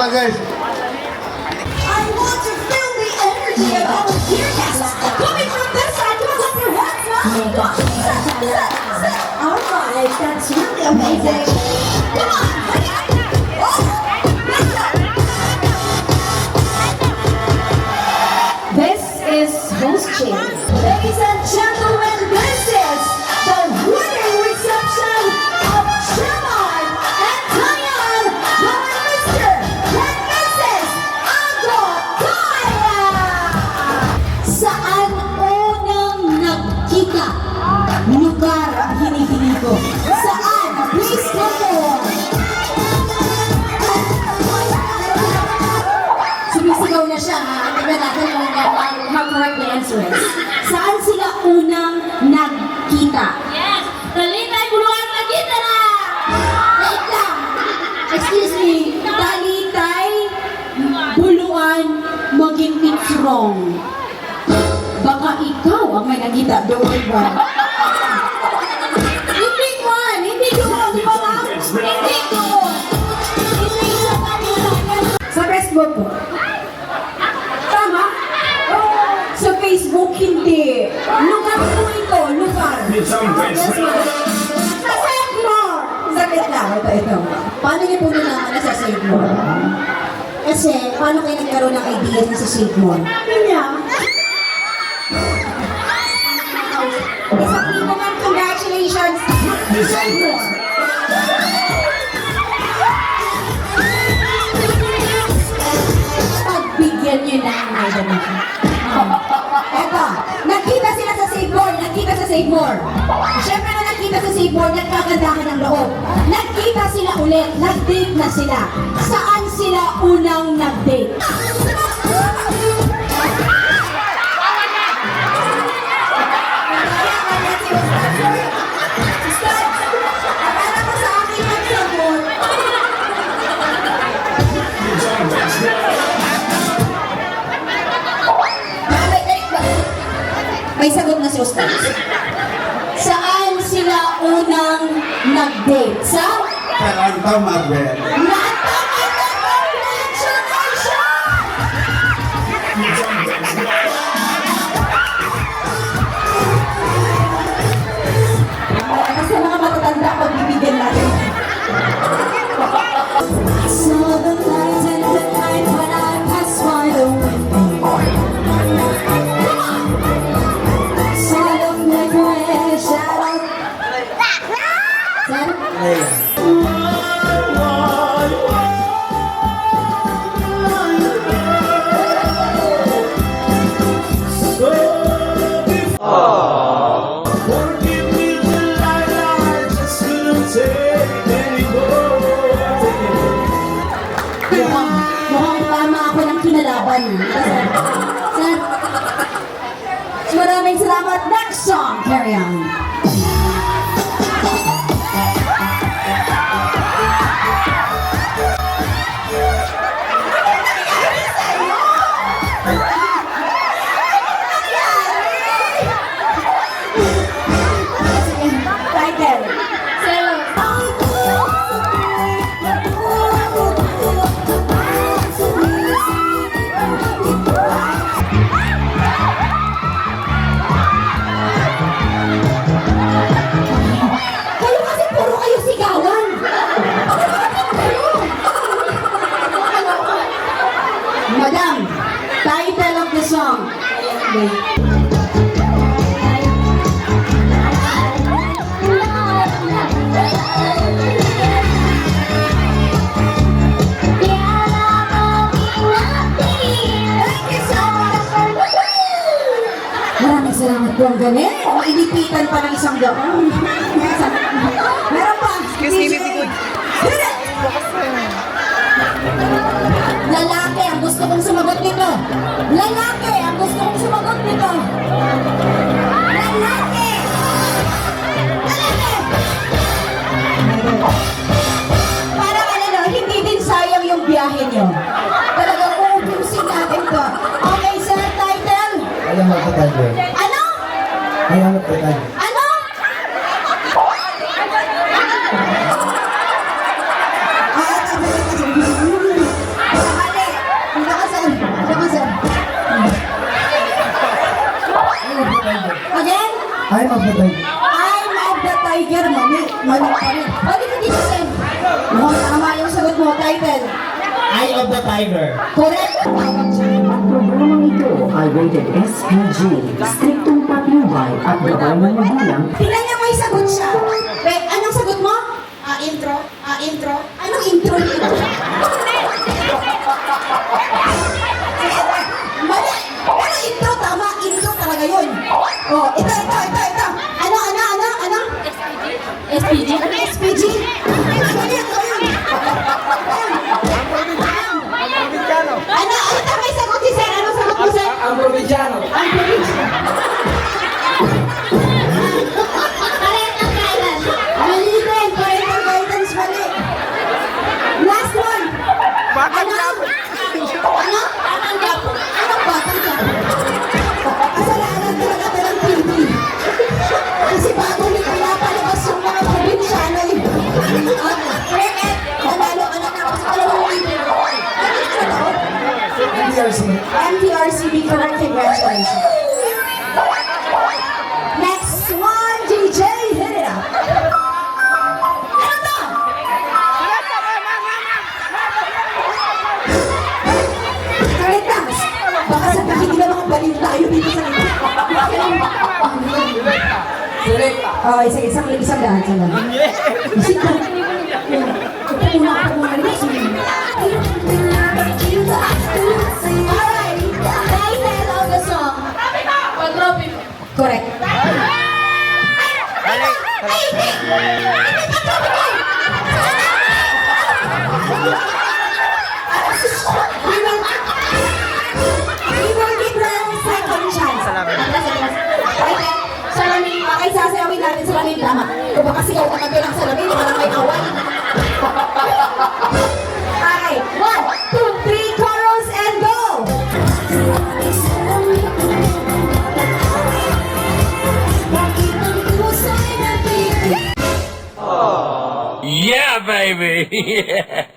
Guys. I want to feel the energy of all the tear gases coming from this side. Come on, clap your hands now. All right, that's really amazing. Come on. Oh, this is Host James. Ladies and gentlemen, this is the wedding reception of Shaman and Tayan, Mr. and Mrs. Agotaya! Saan unang nagkita? Lugar ang hinihingi ko. Saan? Please come on. Sumisigaw na siya, ha? Tignan natin kung how correct the answer is. Saan sila unang nagkita? Yes! Talitay, buluan, nagkita na! Wait lang! Excuse me, Talitay, Buluan, maging it's wrong. Baka ikaw ang may nagkita doon ba? Hindi man! Hindi doon! Di ba lang? Hindi doon! Hindi sa kanila. Sa Facebook po. Tama? Oh, sa Facebook hindi. Lugar po ito, lugar. Yes, ma'am. Sa Save More! Sakit lang, ito. Paano niyo po nalaman na sa Save More? Kasi, paano kayo nagkaroon ng idea na sa Save More? Sabi niya. Isang libo man, congratulations! Save More! Pagbigyan niyo na ang idea na. Eto, nakita sila sa Save More, nakita sa Save More. Siyempre na nakita sa Save More, nagkagandahan ng loob. Nagkita sila ulit, nag-date na sila. Saan sila unang nag-date? Akala ko sa akin magsagot. May sagot na si Ustaz. Saan sila unang nag-date? Sa? Karanta Mabel. Kasi mga matatanda pagbibigyan natin. Saw the light in the night when I passed by the window. Saw the flickering shadow. Sir? Mukhang tama ako ng kinalaban. Sir? Maraming salamat. Next song, carry on. Title. Kayo kasi puro kayo sigawan. Madam, title of the song. Maraming salamat po ang galing. Inipitan pa ng isang gaon. Meron pa. Excuse me, baby good. Lalaki ang gusto kong sumagot nito. Lalaki ang gusto kong sumagot nito. Lalaki! Lalaki! Para ano, hindi din sayang yung biyahe nyo. Talagang uubusin natin to. Okay, sir, title? Ayaw magpatay. Ano? Ayaw magpatay. Ano? the Tiger. I'm of the Tiger. Mali. Mali pa rin. Mali ka dito, Sen. Mukhang tama yung sagot mo, title. Eye of the Tiger. Correct. Tawag siya. Ang programang ito ay rated SPG, striktong patnubay at gabay ng magulang. Tingnan niya may sagot siya. Wait, anong sagot mo? Intro. Anong intro nito? Mali. Pero intro, tama. Intro talaga yun. Oh, ito. Ano? SPG? SPG? Ano yun? Ano? May sagot si Sir. Anong sagot mo, Sir? Ang probinsyano. Ang probinsya. Parental guidance. Mali din. Parental guidance, mali. Last one. Batang Ano? Ano? Batang gapo. Anong batang ka? Kasalanan talaga ito ng TV. Kasi bago may pinapalabas yung mga probinsyano eh. Correct. Nanalo ka na tapos dalawang libo. Ano ito to? MTRC. MTRCB, correct. Congratulations. Next one, DJ, hit it up. Ano to? Kalitas. Baka sabihin nila mga baliw tayo dito sa lito. Oh, isang daan sa lang. Isip ko. Una. Alright. Title of the song. Pag-Robin. Correct. We will give them second chance. Okay, salamin. Okay, sasayawin natin salamin. Tama. Kung baka sigaw ka na lang salamin, parang may awan. Okay, 1, 2, 3, chorus and go! Yeah, baby. Yeah.